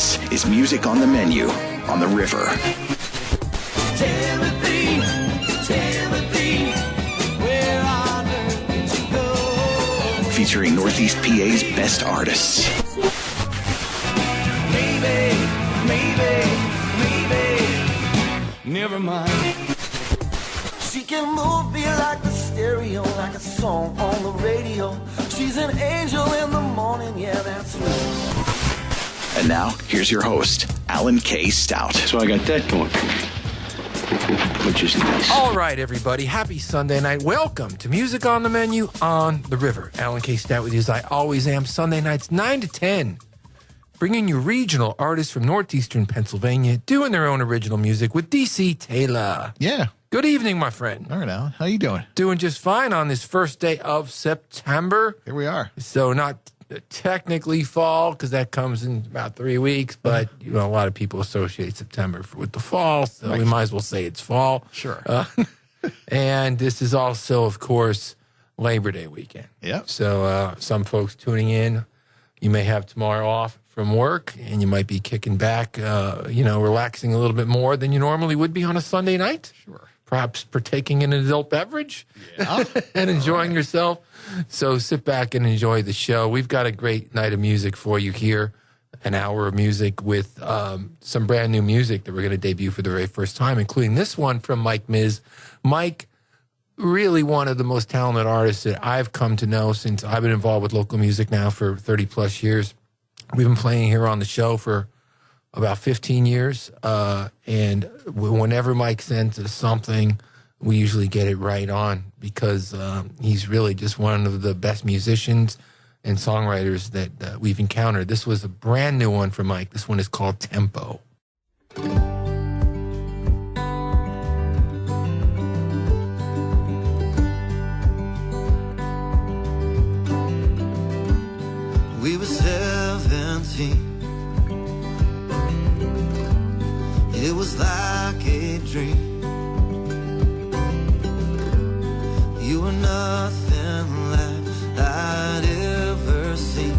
This is Music on the Menu on the River. Timothy, where on earth did you go? Featuring Northeast PA's best artists. Maybe, never mind. She can move me like the stereo, like a song on the radio. She's an angel in the morning, yeah, that's right. And now, here's your host, Alan K. Stout. So I got that going for me, which is nice. All right, everybody. Happy Sunday night. Welcome to Music on the Menu on the River. Alan K. Stout with you as I always am. Sunday nights, 9 to 10. Bringing you regional artists from northeastern Pennsylvania doing their own original music with DC Taylor. Yeah. Good evening, my friend. All right, Alan. How you doing? Doing just fine on this first day of September. Here we are. So not technically fall because that comes in about 3 weeks, but you know a lot of people associate September with the fall, so we might as well say it's fall. Sure. And this is also, of course, Labor Day weekend. Yep. So some folks tuning in, you may have tomorrow off from work, and you might be kicking back, relaxing a little bit more than you normally would be on a Sunday night. Sure. Perhaps partaking in an adult beverage and enjoying yourself. So sit back and enjoy the show. We've got a great night of music for you here, an hour of music with some brand new music that we're going to debut for the very first time, including this one from Mike Miz. Mike, really one of the most talented artists that I've come to know since I've been involved with local music now for 30 plus years. We've been playing here on the show for about 15 years, and whenever Mike sends us something, we usually get it right on because he's really just one of the best musicians and songwriters that we've encountered. This was a brand new one for Mike. This one is called Tempo. We were 17. It was like a dream. You were nothing like I'd ever seen.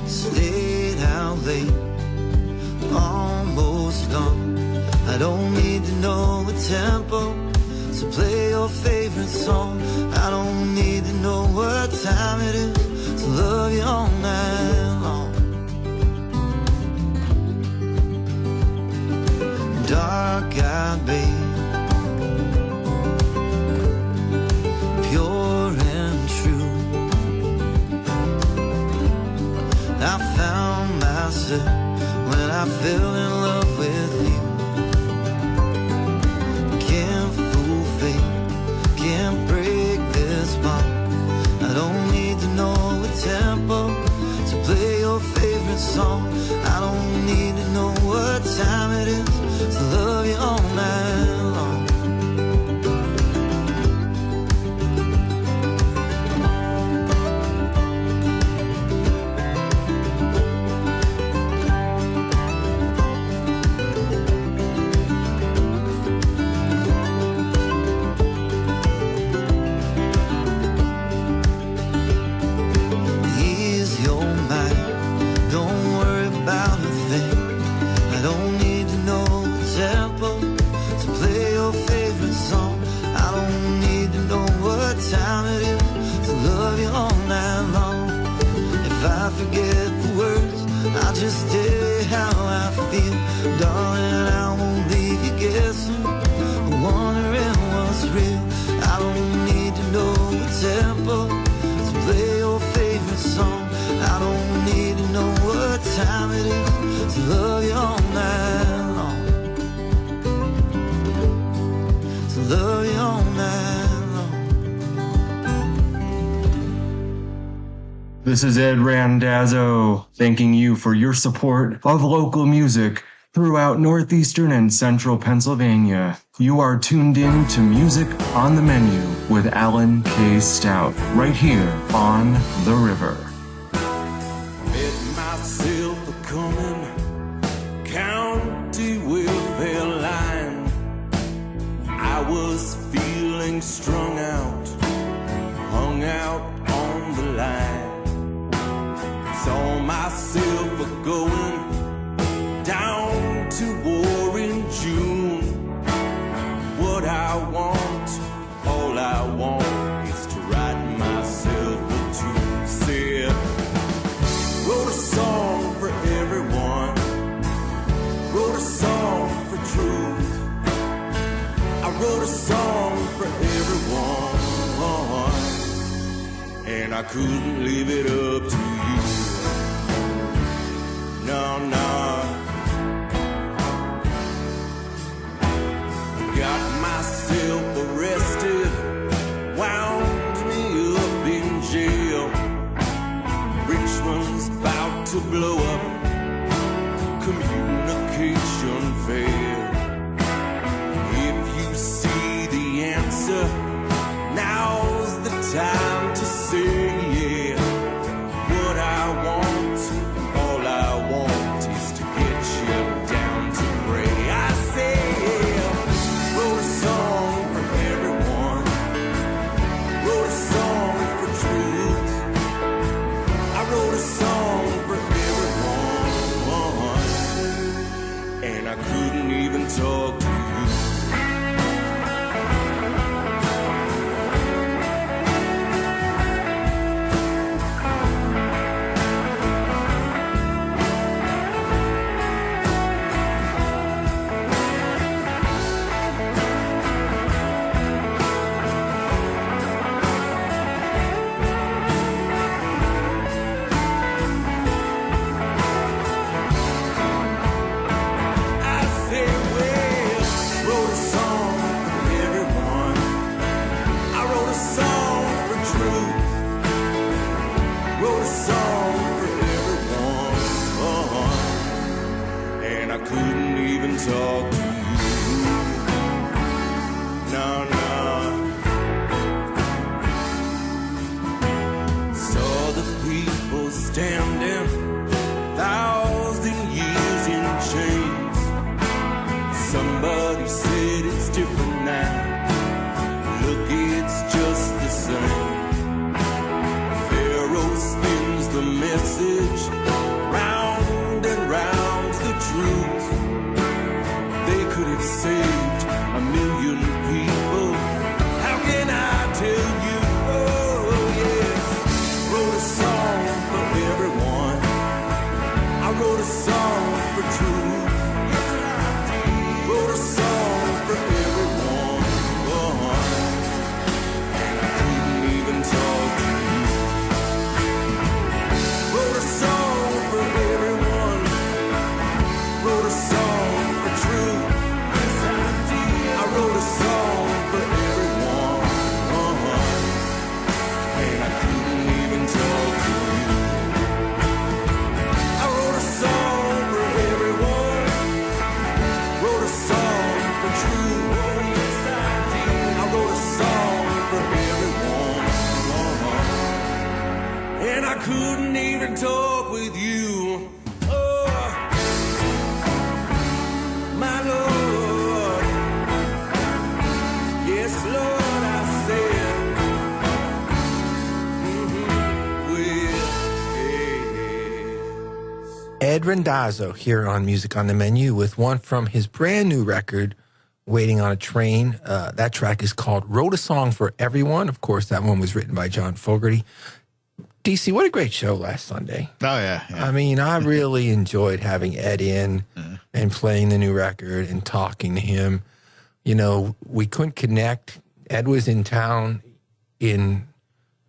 Stayed out late, almost gone. I don't need to know a tempo to play your favorite song. I don't need to know what time it is to love you all night long. Dark-eyed babe, pure and true. I found myself when I fell in love with you. Can't fool fate, can't break this bond. I don't need to know a tempo to play your favorite song. I don't need to know what time it is to love you all night long. Ease your mind, don't worry about a thing. I don't need to know the tempo to play your favorite song. I don't need to know what time it is to love you all night long. If I forget the words, I'll just tell you how I feel. Darling, I won't leave you guessing, wondering what's real. I don't need to know the tempo to play your favorite song. I don't need to know what time it is to love you all night long. To love you all night long. This is Ed Randazzo, thanking you for your support of local music throughout northeastern and central Pennsylvania. You are tuned in to Music on the Menu with Alan K. Stout, right here on The River. Met myself a coming county welfare line. I was feeling strung out, hung out on the line. Saw myself a wrote a song for everyone, and I couldn't leave it up to you. No, no. Got myself arrested, wound me up in jail. Richmond's about to blow up, communication failed. If you see the answer, now's the time to say yeah. What I want, all I want is to get you down to pray. I say wrote a song for everyone, wrote a song for truth. I wrote a song for everyone, and I couldn't even talk to you. Couldn't even talk to you. No, no. Saw the people standing 1,000 years in chains. Somebody said it's different now. Look, it's just the same. Pharaoh spins the message round and round the truth. They could have saved 1 million people. How can I tell you? Oh, yes. Wrote a song for everyone. I wrote a song for truth. Wrote a song for everyone. And I couldn't even talk to you. Wrote a song for everyone. Wrote a song for truth. I wrote a song for everyone, and I couldn't even talk to you. I wrote a song for everyone, wrote a song for truth. I wrote a song for everyone, and I couldn't even talk with you. My Lord, yes, Lord, I said, yes. Ed Randazzo here on Music on the Menu with one from his brand new record, Waiting on a Train. That track is called Wrote a Song for Everyone. Of course, that one was written by John Fogerty. DC, what a great show last Sunday. Oh, yeah. I mean, I really enjoyed having Ed in and playing the new record and talking to him. You know, we couldn't connect. Ed was in town in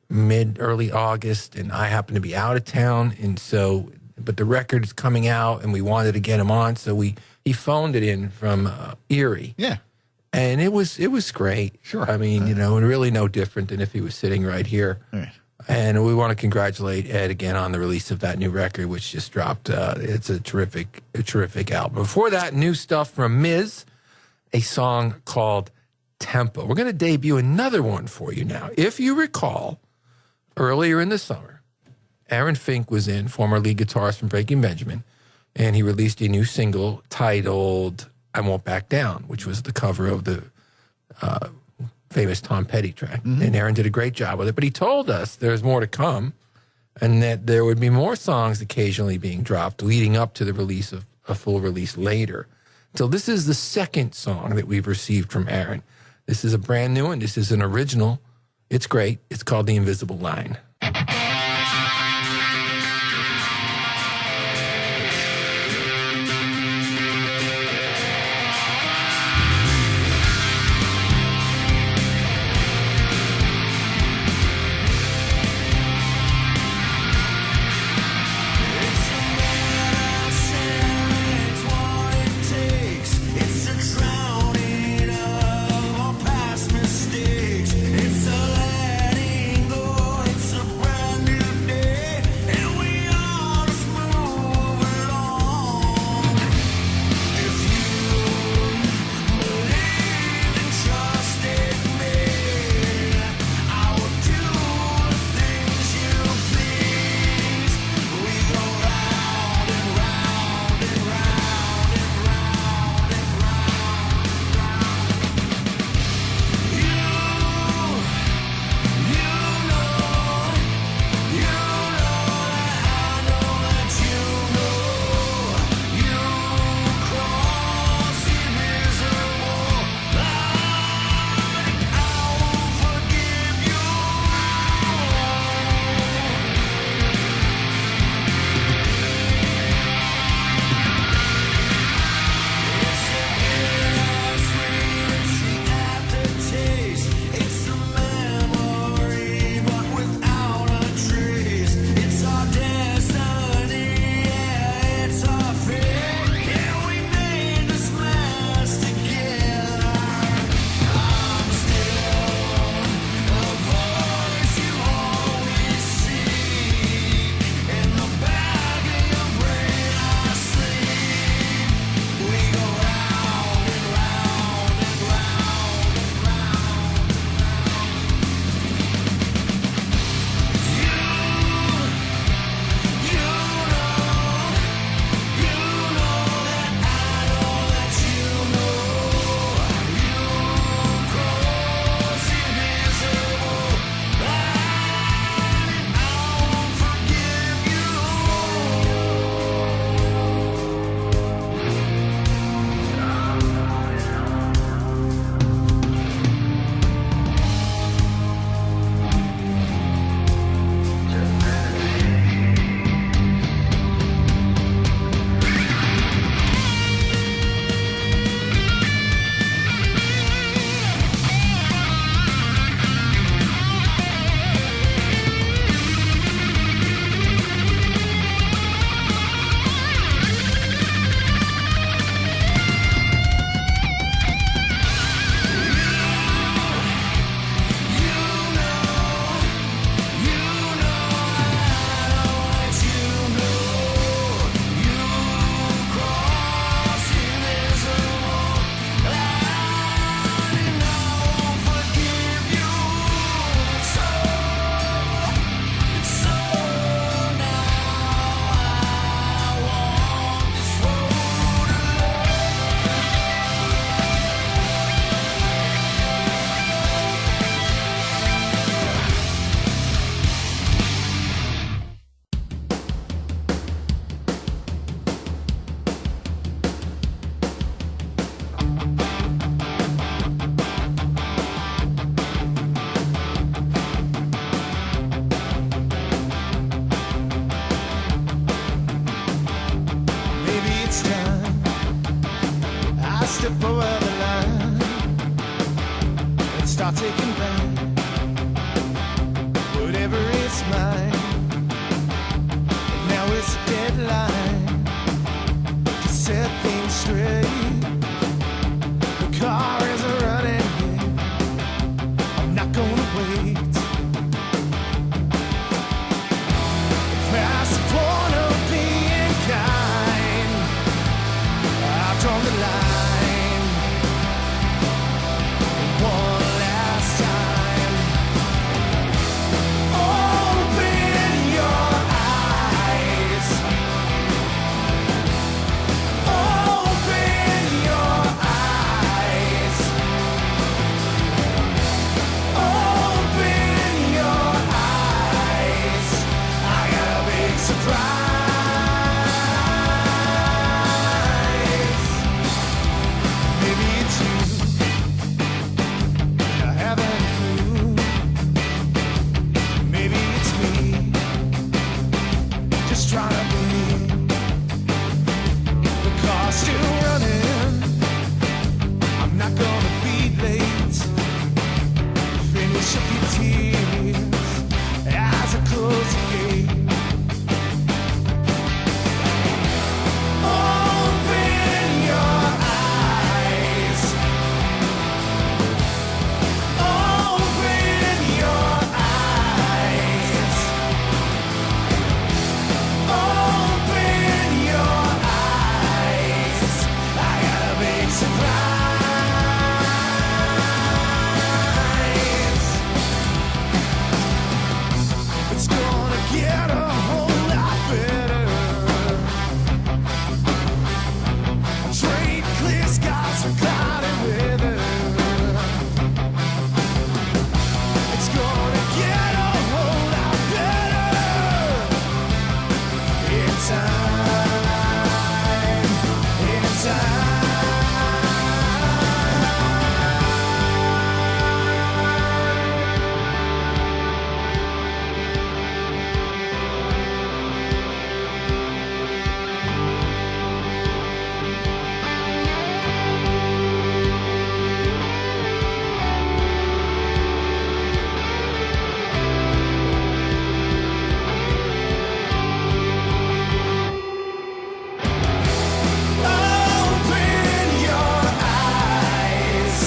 early August, and I happened to be out of town. And so, but the record is coming out, and we wanted to get him on. So he phoned it in from Erie. Yeah. And it was great. Sure. I mean, you know, and really no different than if he was sitting right here. Right. And we want to congratulate Ed again on the release of that new record, which just dropped. It's a terrific album. Before that, new stuff from Miz, a song called Tempo. We're going to debut another one for you now. If you recall, earlier in the summer, Aaron Fink was in, former lead guitarist from Breaking Benjamin, and he released a new single titled I Won't Back Down, which was the cover of the famous Tom Petty track. Mm-hmm. And Aaron did a great job with it. But he told us there's more to come and that there would be more songs occasionally being dropped leading up to the release of a full release later. So this is the second song that we've received from Aaron. This is a brand new one. This is an original. It's great. It's called The Invisible Line. step over the line and start taking back whatever is mine. And now it's a deadline to set things straight. The car is running, I'm not gonna wait. Past the point of being kind, I've drawn the line. One last time. Open your eyes. Open your eyes. Open your eyes. I got a big surprise. Maybe it's you. I haven't a clue. Maybe it's me, just trying to believe. The car's still running, I'm not gonna be late. Finish up your tears as I close the gate. Open your eyes. Open your eyes. Open your eyes. I got a big surprise. It's gonna get a whole lot better. Trade clear skies for cloudy weather. It's gonna get a whole lot better in time, in time. Open your eyes.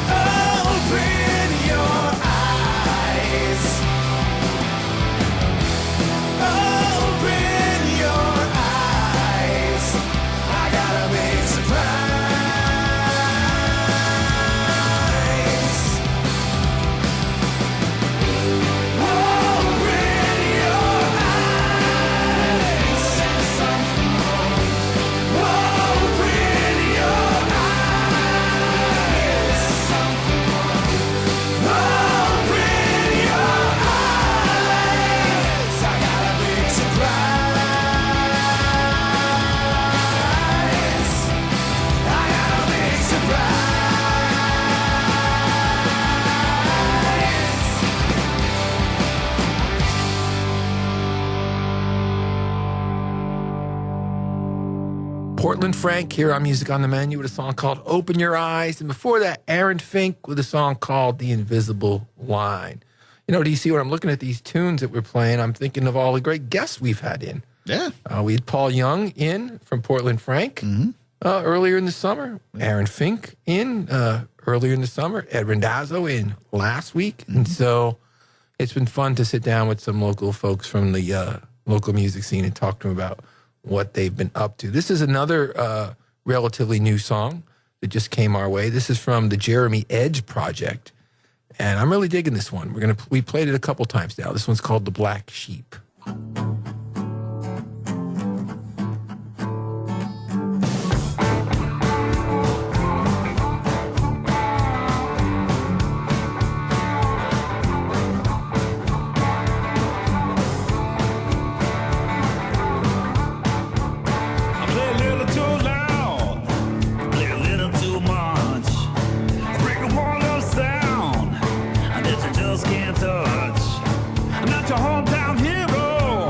Open your eyes. Open your eyes. I got a big surprise. Open your eyes. Open your eyes. Open your eyes. I got a big surprise. I got a big surprise. Portland Frank here on Music on the Menu with a song called Open Your Eyes. And before that, Aaron Fink with a song called The Invisible Line. You know, DC, when I'm looking at these tunes that we're playing, I'm thinking of all the great guests we've had in. Yeah. We had Paul Young in from Portland Frank earlier in the summer. Aaron Fink in earlier in the summer. Ed Randazzo in last week. And so it's been fun to sit down with some local folks from the local music scene and talk to them about what they've been up to. This is another relatively new song that just came our way. This is from the Jeremy Edge Project. And I'm really digging this one. We played it a couple times now. This one's called The Black Sheep. Just can't touch. Not your hometown hero.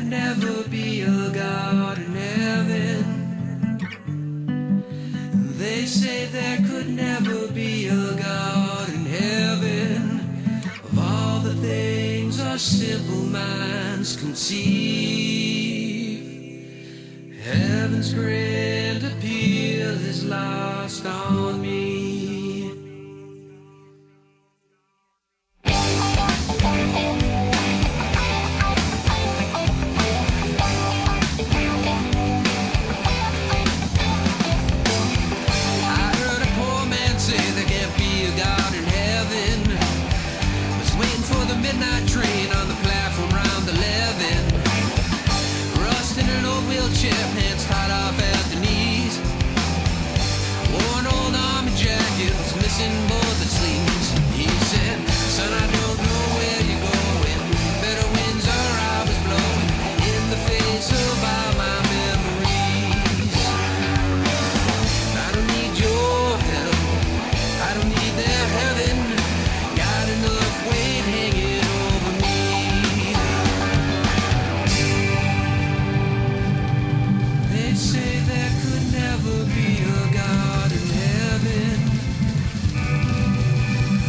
could never be a God in heaven. They say there could never be a God in heaven. Of all the things our simple minds conceive, heaven's grand appeal is lost on me. Midnight train on the platform round 11. Rust in an old wheelchair, pants tied off at the knees. Wore an old army jacket, was missing both the sleeves. He said, son, I don't know where you're going. Better winds are I was blowing in the face of all my memories. I don't need your help, I don't need their heaven. Got enough weight hanging over me. They say there could never be a God in heaven.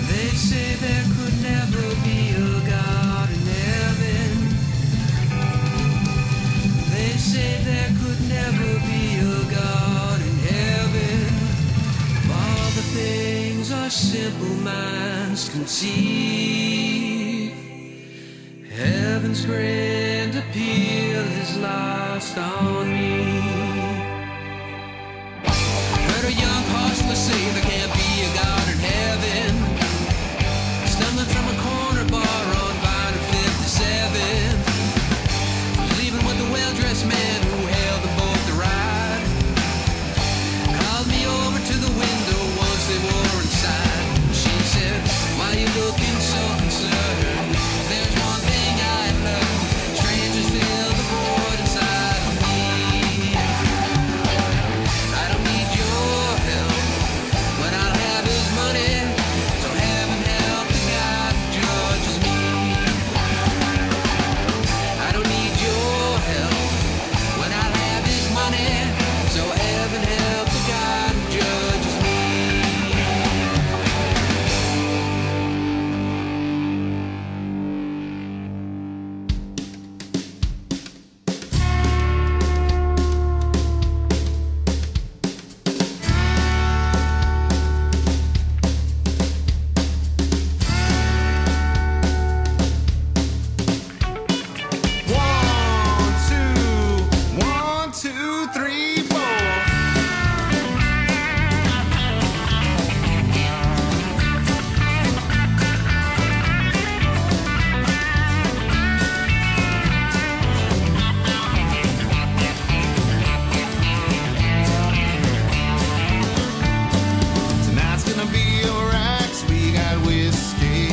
They say there could never be a God in heaven. They say there could never be a God in heaven. All the things our simple minds conceive, heaven's grand appeal is lost on me. Heard a young hostler say there can't be a God in heaven. Stumbling from a corner bar on Vine 57, was leaving with a well-dressed man who hailed the boat to ride. Called me over to the window once they were inside. She said, why you looking so concerned? There's one thing I learned. Strangers fill the void inside of me. I don't need your help. What I'll have is money. So heaven help the God who judges me. I don't need your help. What I'll have is money. So heaven help the God who judges me. One, two, three, four. Tonight's gonna be alright, 'cause we got whiskey.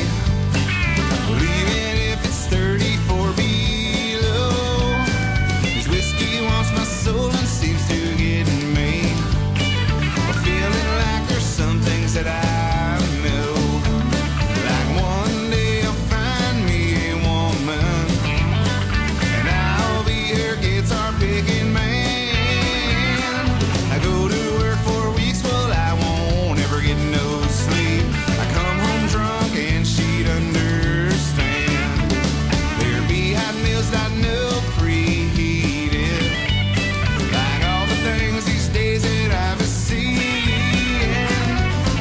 Even if it's 34 below. This whiskey wants my soul and seems to get in me. I'm feeling like there's some things that I know. Like one day I'll find me a woman, and I'll be her guitar picking man. I go to work for weeks, well I won't ever get no sleep. I come home drunk and she'd understand. There'd be hot meals that no preheated, like all the things these days that I've seen.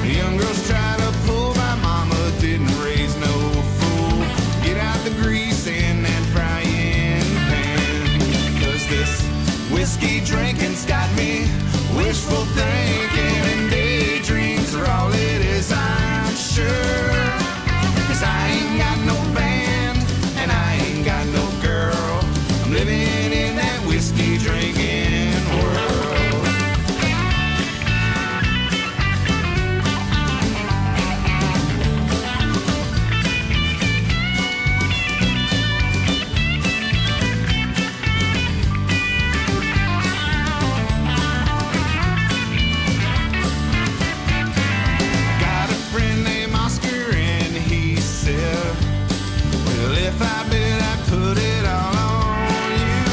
The young girls try to pull, my mama didn't raise no fool. Get out the grease in that frying pan, 'cause this whiskey drinking's got me wishful thinking, and daydreams are all it is, I'm sure. 'Cause I ain't got no band, and I ain't got no girl. I'm living in that whiskey drinking world. Got a friend named Oscar, and he said, well, if I bet I put it all on you.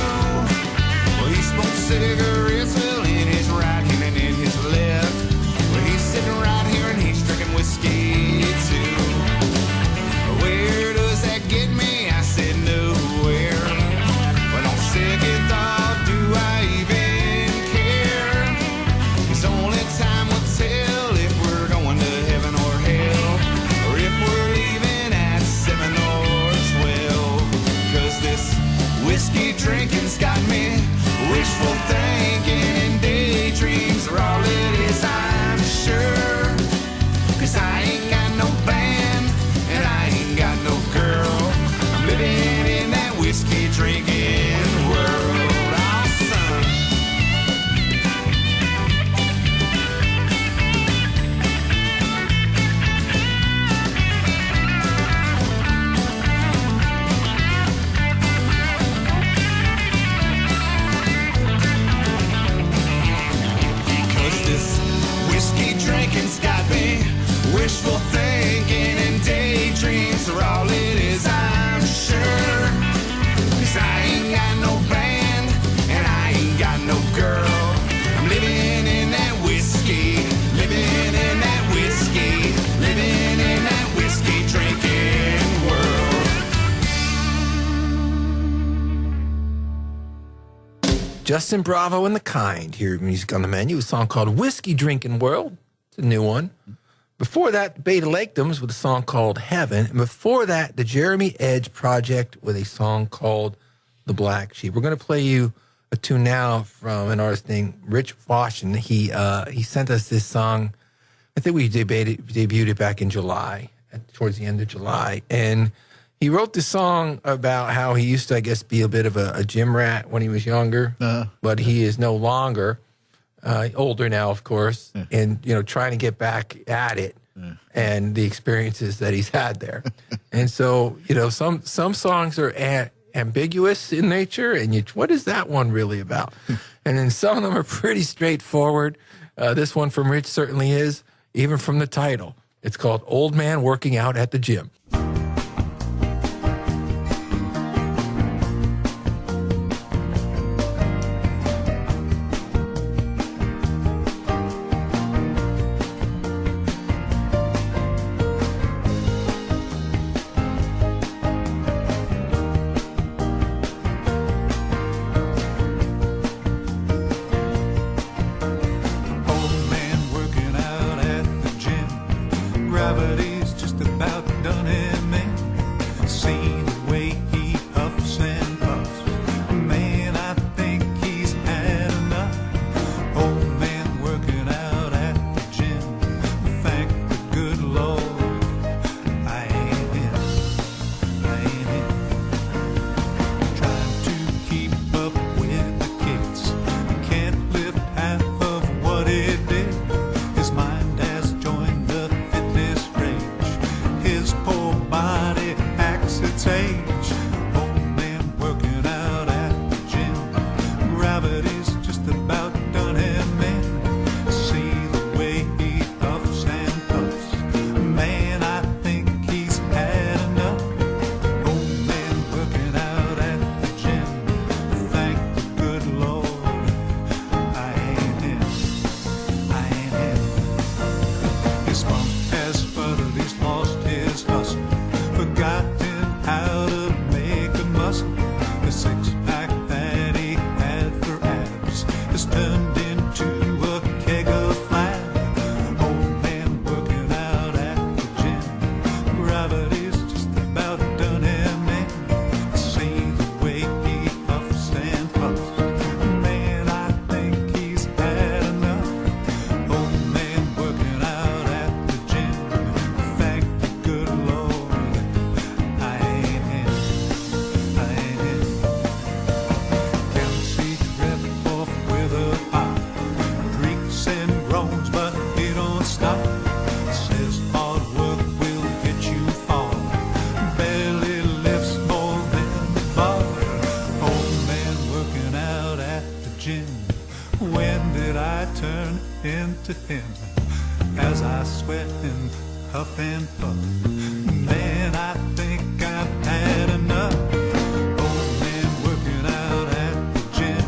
Wishful thinking and daydreams are all it is, I'm sure. 'Cause I ain't got no band and I ain't got no girl. I'm living in that whiskey drinking world. Oh, son. Because this whiskey drinking's got me wishful thinking and daydreams are all it is, I'm sure. 'Cause I ain't got no band and I ain't got no girl. I'm living in that whiskey, living in that whiskey, living in that whiskey drinking world. Justin Bravo and the Kind here, music on the menu. A song called Whiskey Drinking World. It's a new one. Before that, Beta Lakedoms with a song called Heaven. And before that, the Jeremy Edge Project with a song called The Black Sheep. We're going to play you a tune now from an artist named Rich Washington. He sent us this song. I think we debuted it back in July, towards the end of July. And he wrote this song about how he used to, I guess, be a bit of a gym rat when he was younger, but he is no longer. Older now, of course, and, you know, trying to get back at it and the experiences that he's had there. And so, you know, some songs are ambiguous in nature, and what is that one really about? And then some of them are pretty straightforward. This one from Rich certainly is, even from the title. It's called Old Man Working Out at the Gym. Old man working out at the gym. Gravity's just about done him in. See the way he huffs and puffs. Man, I think he's had enough. Old man working out at the gym. Thank the good Lord, I ain't him. I ain't him. Trying to keep up with the kids. Can't lift half of what he did. His mind has joined the fitness rage. His poor body acts its age. Old man working out at the gym. Gravity's just about done him in. See the way he huffs and puffs. Man, I think he's had enough. Old man working out at the gym. Thank the good Lord, I ain't him. I ain't him. His spunk has sputtered, he's lost his hustle. Forgotten how to make a muscle. The six-pack that he had for abs has turned into a keg of flab. Old man working out at the gym. Gravity's just about done him in. See the way he huffs and puffs. Man, I think he's had enough. Old man working out at the gym. Thank the good Lord, I ain't him. I ain't him. Can see drip off with a pop. Creaks and groans, but he don't stop. Says hard work will get you far. Barely lifts more than the bar. Old man working out at the gym. When did I turn into him? As I sweat and huff and puff. Man, I think I've had enough. Old man working out at the gym.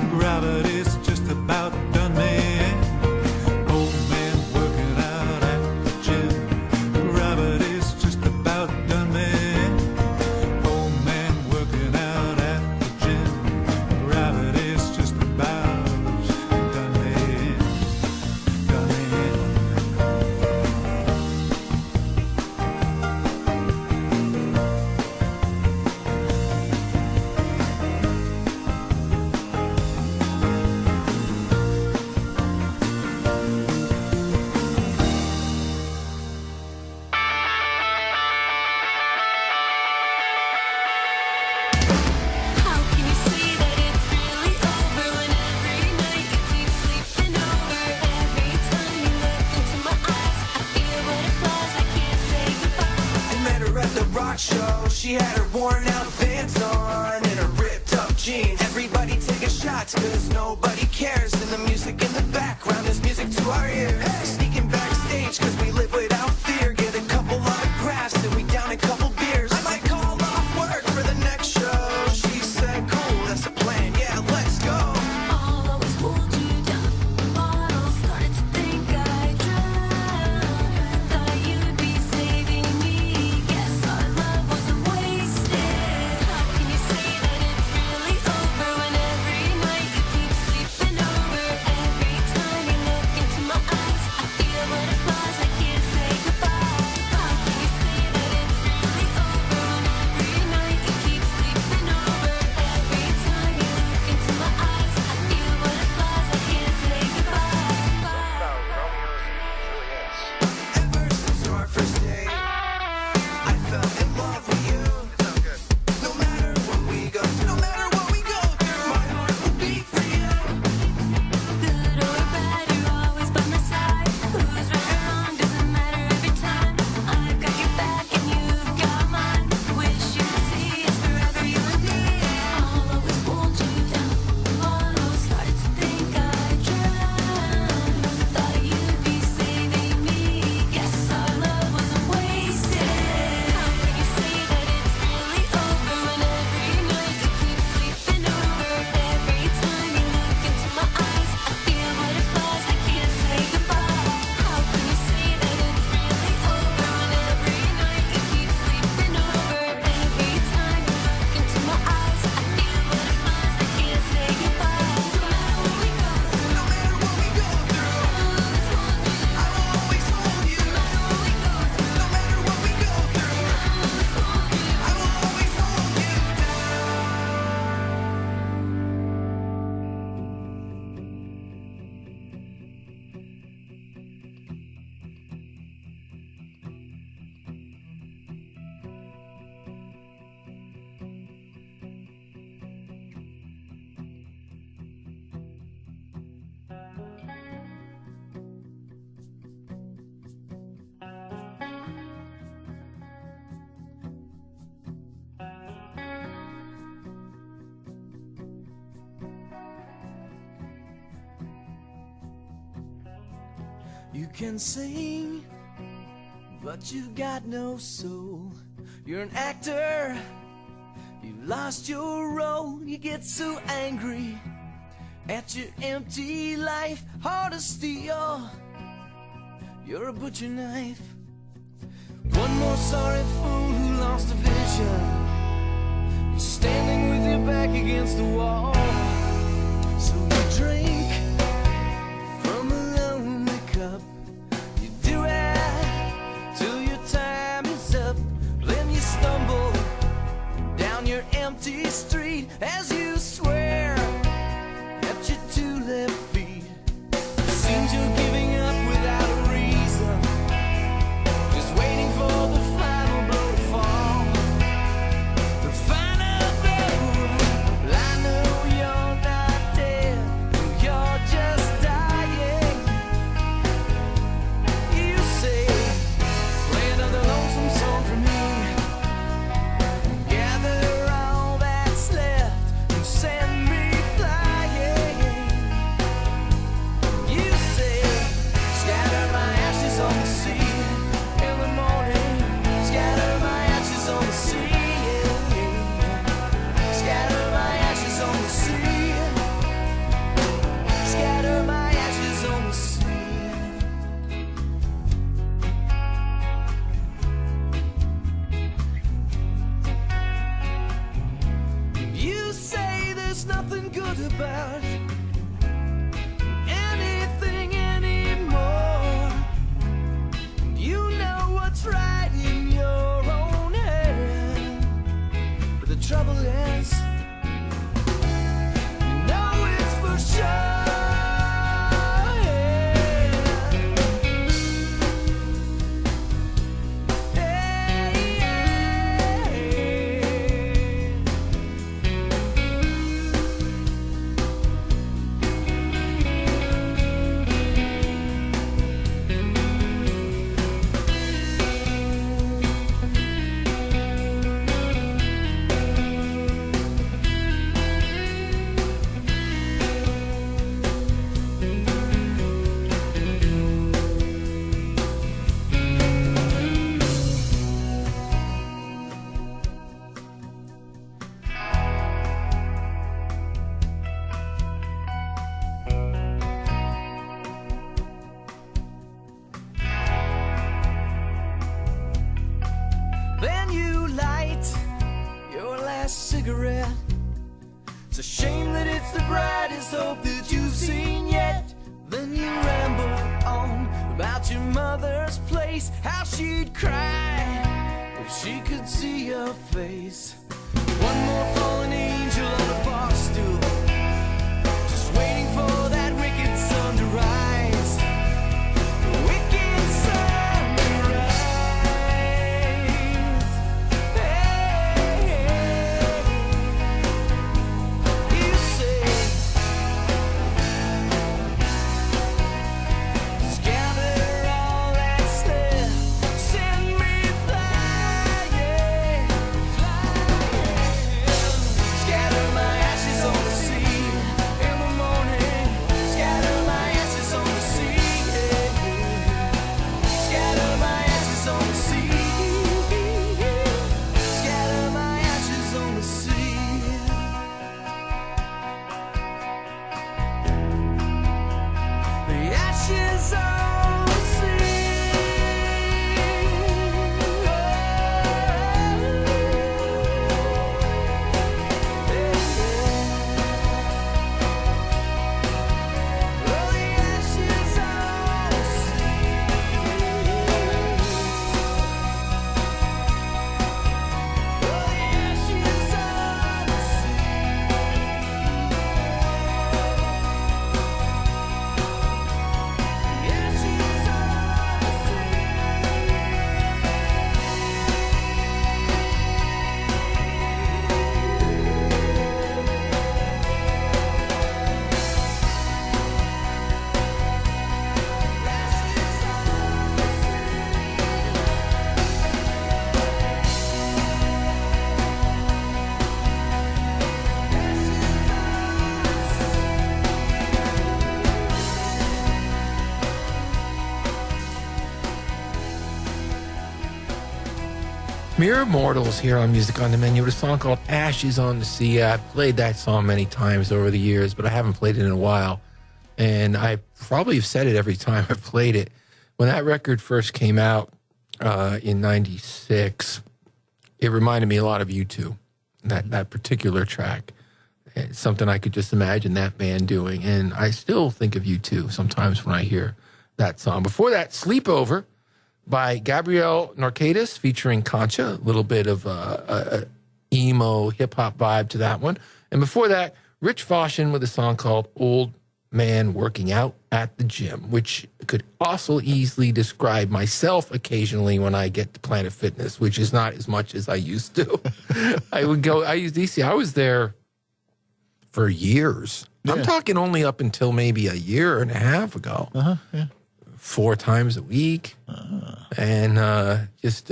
Gravity's just about done me in. Old man working out at the gym. Gravity's just about done me in. Old man working out at the gym. Gravity's just about done me in. Done me in. macho. She had her worn out Vans on and her ripped up jeans. Everybody taking shots cause nobody cares. And the music in the background is music to our ears. Sneaking backstage cause we live without fear. Get a couple autographs and we down a couple beers. I might call off work for the next show. She said cool, that's a plan, yeah, let's go. I'll always hold you down. Bottle started to think I drowned. Thought you'd be saving me. Guess our love wasn't wasted. How can you say that it's really over when every night you keep sleeping over? Every time you look into my eyes, I feel butterflies. I can't say goodbye. How can you say that it's really over when every night you keep sleeping over? Every time you look into my eyes, I feel butterflies. I can't say goodbye. Ever since our first date, I fell in love with you. No matter what we go through, no matter what we go through, my heart will beat for you. Good or bad, you're always by my side. Who's right or wrong doesn't matter every time. I've got your back and you've got mine. Wish you'd see it's forever you and me. I'll always hold you down. Bottle started to think I drowned. Thought you'd be saving me. Guess our love wasn't wasted. How can you say that it's really over when every night you keep sleeping over? Every time you look into my eyes, I feel butterflies. I can't say goodbye. How can you say that it's really over when every night you keep sleeping over? Every time you look into my eyes, I feel butterflies. I can't say goodbye. No matter what we go through, No matter what we go through, I will always hold you. No matter what we go through, I will always hold you You can sing, but you've got no soul. You're an actor, you've lost your role. You get so angry at your empty life. Hard to steal, you're a butcher knife. One more sorry fool who lost a vision. You're standing with your back against the wall. So you drink from a lonely cup. You do it till your time is up. Then you stumble down your empty street as you swear at your two left feet. It seems you're giving up without a reason, just waiting for the final blow to fall. The final blow. Well, I know you're not dead, you're just dying. You say, play another lonesome song for me. Gather all that's left and send me flying. You say, scatter my ashes on the sea in the morning. Scatter my ashes on the sea. Scatter my ashes on the sea. Scatter my ashes on the sea. You say there's nothing good about anything anymore. You know what's right in your own head. But the trouble is, you know it's for sure. cigarette. It's a shame that it's the brightest hope that you've seen yet. Then you ramble on about your mother's place, how she'd cry if she could see your face. One more fallen angel on a bar stool, just waiting for that wicked sun to rise. The wicked sun to rise. Hey, you say, just gather all that's left, send me flying, flying. Scatter my ashes on the sea in the morning. Scatter my ashes on the sea. Scatter my ashes on the sea. Scatter my ashes on the sea. The ashes on the Mere Mortals here on Music on the Menu with a song called Ashes on the Sea. I've played that song many times over the years, but I haven't played it in a while. And I probably have said it every time I've played it. When that record first came out in 96, it reminded me a lot of U2, that particular track. It's something I could just imagine that band doing. And I still think of U2 sometimes when I hear that song. Before that, Sleepover by Gabrielle Norquedas featuring Concha, a little bit of a emo hip-hop vibe to that one. And before that, Rich Foshin with a song called Old Man Working Out at the Gym, which could also easily describe myself occasionally when I get to Planet Fitness, which is not as much as I used to. I used DC. I was there for years. Yeah. I'm talking only up until maybe a year and a half ago. Yeah. 4 times a week. And just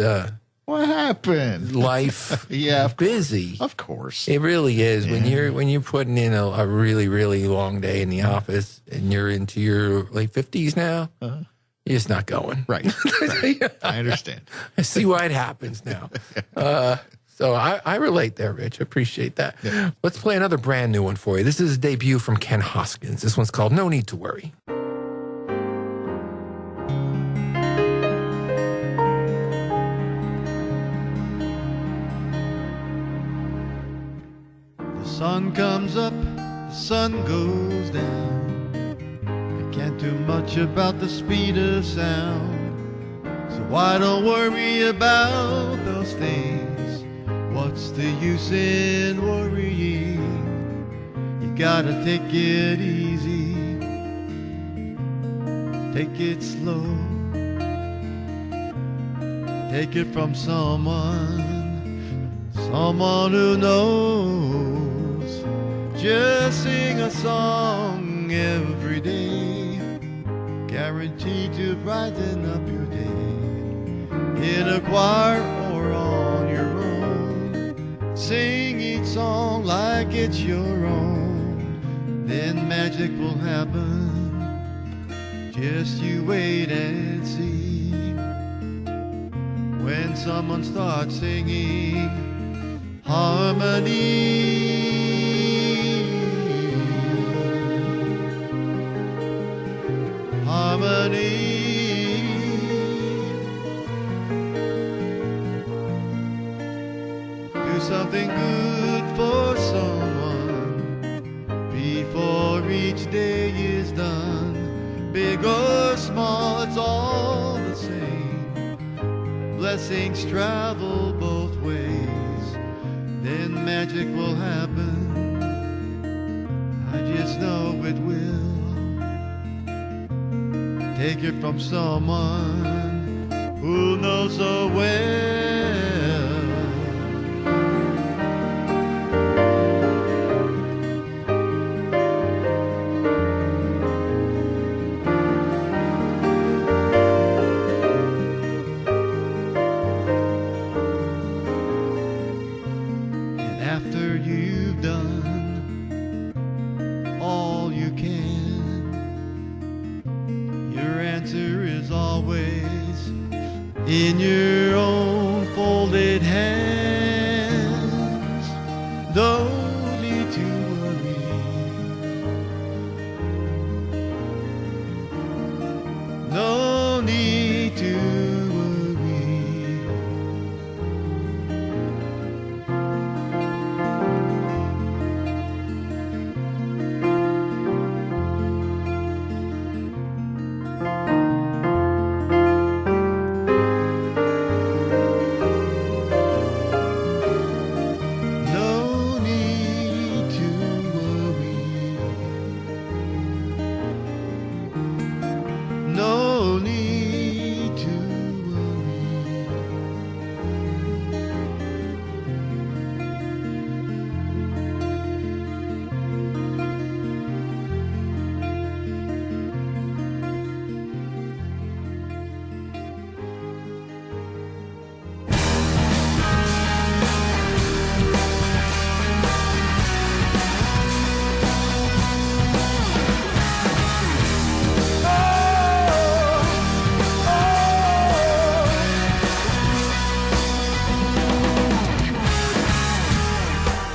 What happened? life Yeah, of busy. Of course. It really is. When you're putting in a really, really long day in the office and you're into your late 50s now, you're just not going. Right. I understand. I see why it happens now. So I relate there, Rich. I appreciate that. Yeah. Let's play another brand new one for you. This is a debut from Ken Hoskins. This one's called No Need to Worry. The sun comes up, the sun goes down. I can't do much about the speed of sound. So why don't worry about those things? What's the use in worrying? You gotta take it easy, take it slow. Take it from someone who knows. Just sing a song every day, guaranteed to brighten up your day. In a choir or on your own, sing each song like it's your own. Then magic will happen, just you wait and see. When someone starts singing harmony, harmony, do something good for someone before each day is done. Big or small, it's all the same. Blessings travel both ways, then magic will happen. I just know it will. Take it from someone who knows so well. And after you've done all you can, your answer is always in your own folded hands. No need to worry. No need to worry. No need to worry. No need to worry.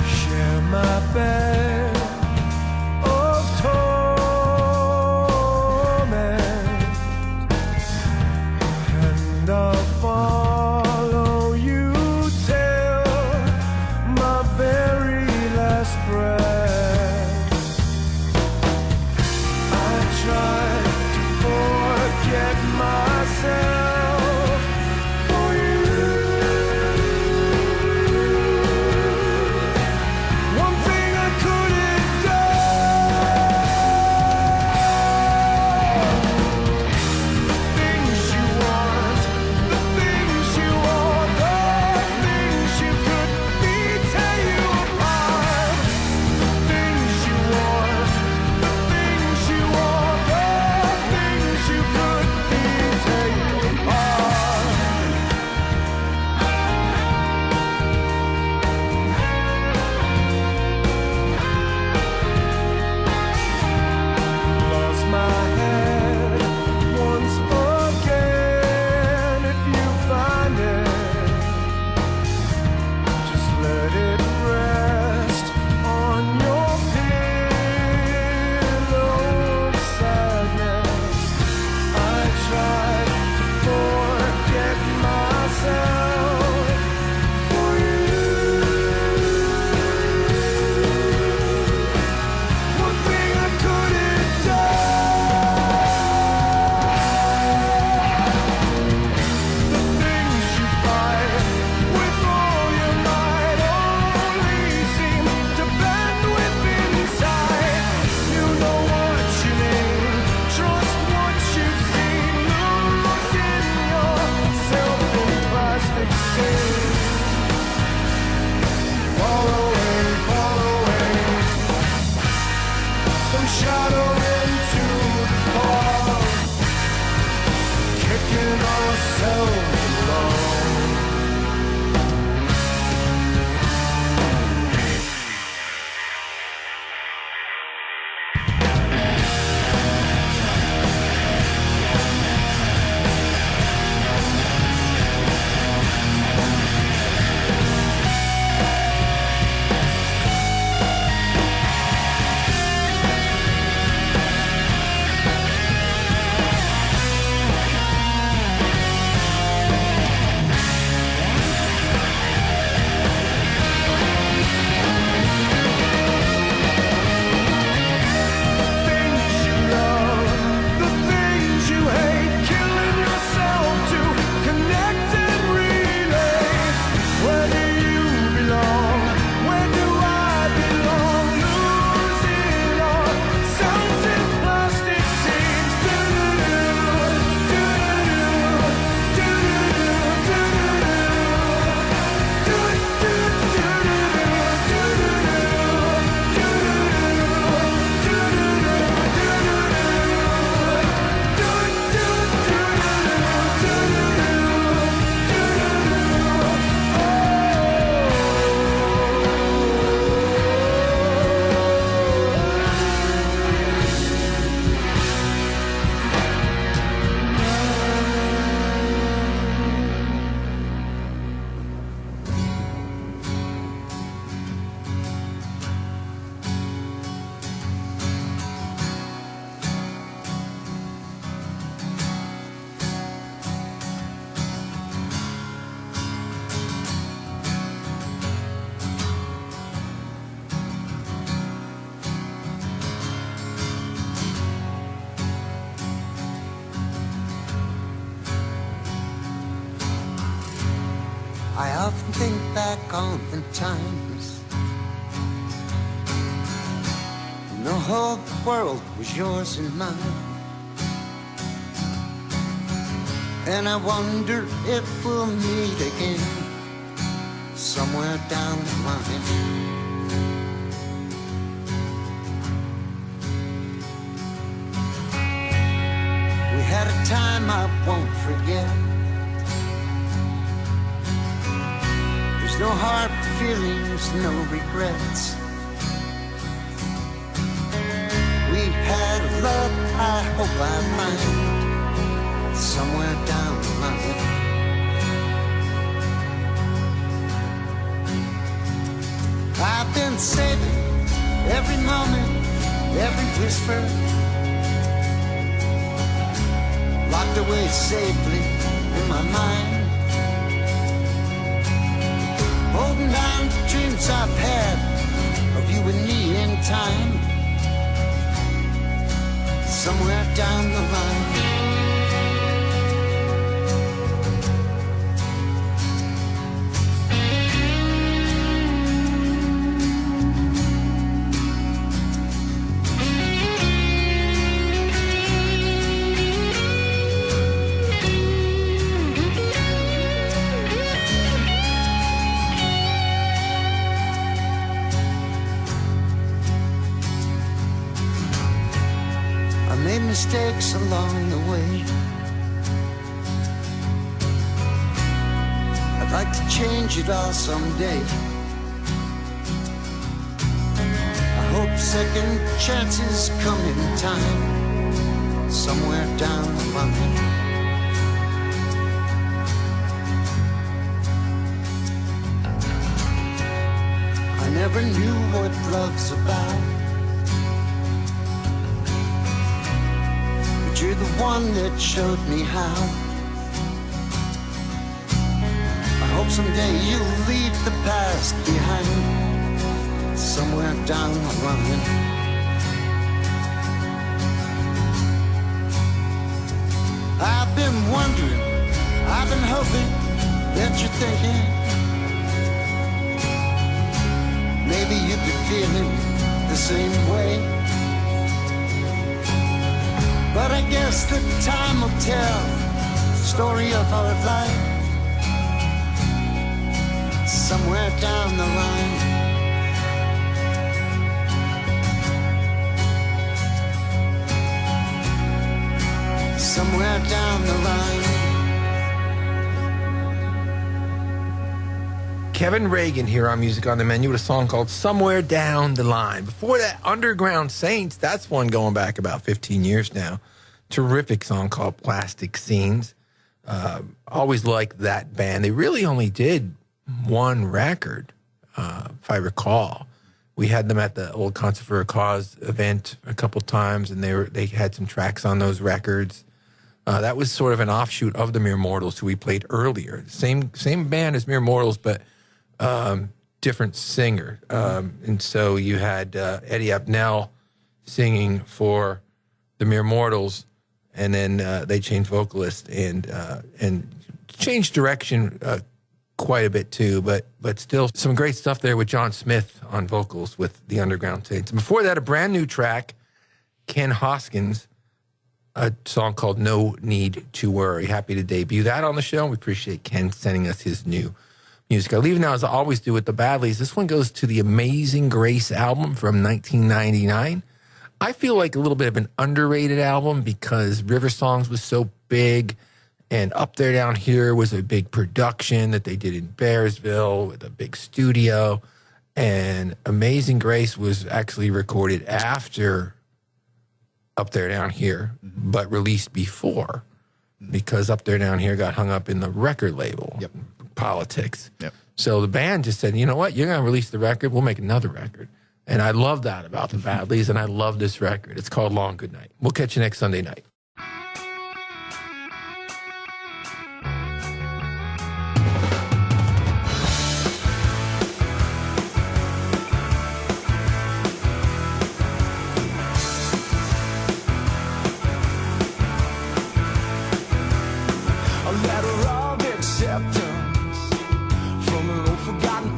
Share my bed of torment, and I'll follow you till my very last breath. I try to forget myself for you. One thing I couldn't do. The things you want, the things you want, the things you could be, tear you apart. The things you want, the things you want, the things you could be, tear you apart. Lost my head once again. If you find it, just let it rest on your pillow of sadness. I tried to forget myself for you. One thing I couldn't do. The things you fight with all your might only seem to bend within inside. You know what you need, trust what you've seen. Losing yourself in plastic scenes. Fall away, some shadow into the fog, kicking ourselves along. back on the times when the whole world was yours and mine. And I wonder if we'll meet again somewhere down the line. We had a time I won't forget. There's no hard feelings, no regrets. We had a love I hope I find somewhere down the line. I've been saving every moment, every whisper, locked away safely in my mind, holding on to dreams I've had of you and me in time, somewhere down the line. Mistakes along the way. I'd like to change it all someday. I hope second chances come in time, somewhere down the line. I never knew what love's about. You're the one that showed me how. I hope someday you'll leave the past behind, somewhere down the line. I've been wondering, I've been hoping that you're thinking maybe you've been feeling the same way. But I guess the time will tell the story of our life, somewhere down the line. Somewhere down the line. Kevin Reagan here on Music on the Menu with a song called Somewhere Down the Line. Before that, Underground Saints, that's one going back about 15 years now. Terrific song called Plastic Scenes. Always liked that band. They really only did one record, if I recall. We had them at the Old Concert for a Cause event a couple times, and they had some tracks on those records. That was sort of an offshoot of the Mere Mortals, who we played earlier. Same band as Mere Mortals, but different singer. And so you had Eddie Abnell singing for the Mere Mortals, and then they changed vocalist and changed direction quite a bit too, but still some great stuff there with John Smith on vocals with the Underground Saints. And before that, a brand new track, Ken Hoskins, a song called No Need to Worry. Happy to debut that on the show. We appreciate Ken sending us his new music. I leave now, as I always do, with the Badleys. This one goes to the Amazing Grace album from 1999. I feel like a little bit of an underrated album because River Songs was so big, and Up There Down Here was a big production that they did in Bearsville with a big studio. And Amazing Grace was actually recorded after Up There Down Here, but released before, because Up There Down Here got hung up in the record label politics. So the band just said, you know what, you're going to release the record, we'll make another record. And I love that about the Badleys, and I love this record. It's called Long Good Night. We'll catch you next Sunday night. A letter of acceptance from an old forgotten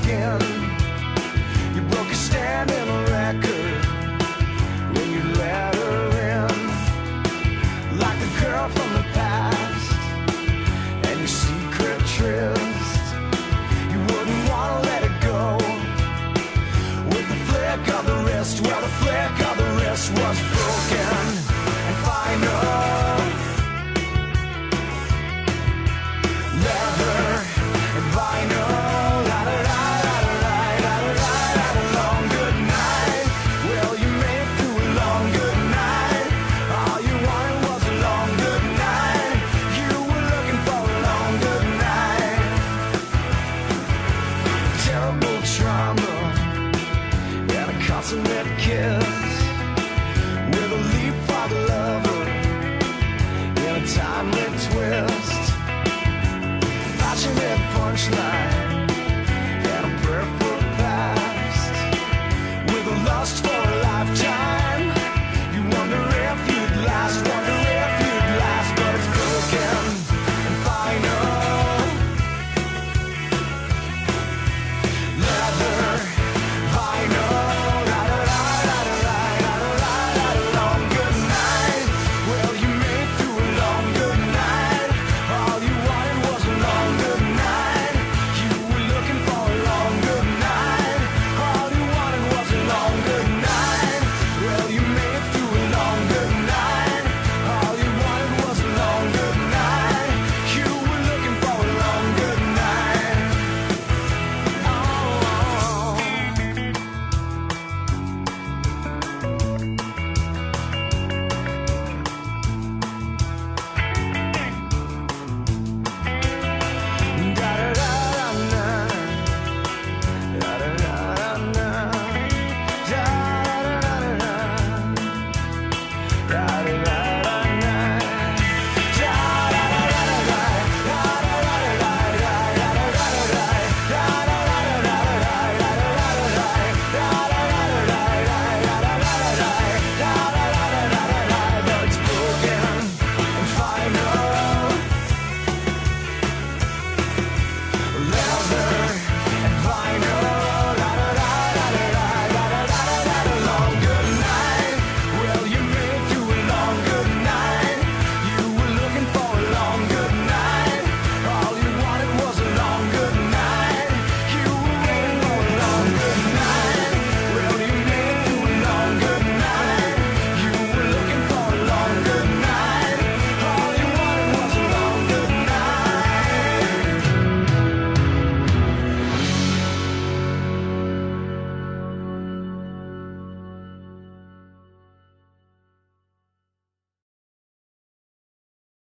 skin.